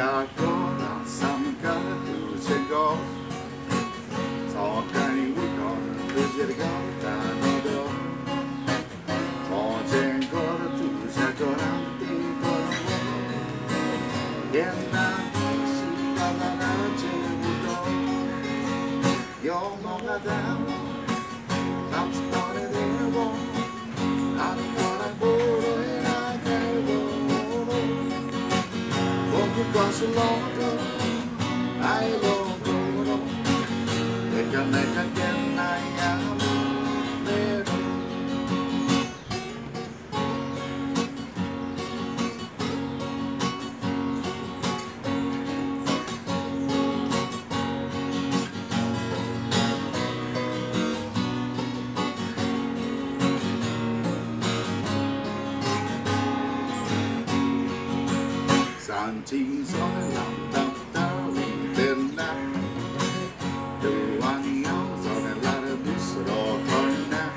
Jagoda, some gonna do to go. So can you go to the go down the door? Oh, then go to Jagoda, the go. Yeah, now see that you're more than I'm started in a war. I'm gonna go and I can't go. Because longer I long go. They can make again I am there. Santis on a lamp, darling, then that. The one else on a lot of this or now.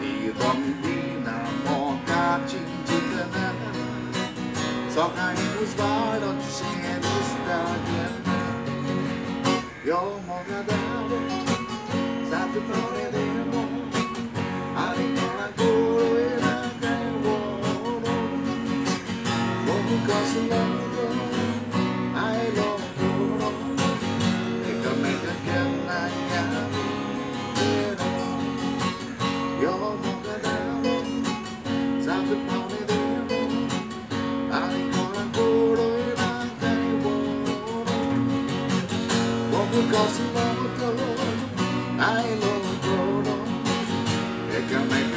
The one dinner more catching to the night. So I was wild on to sing it this again. You're more than that. That's the point anymore. I didn't wanna go away. Because longer I long go. They can make again I am better. You're more than time to pound it in. I'm gonna go to I can't walk. Because longer I long go. They can make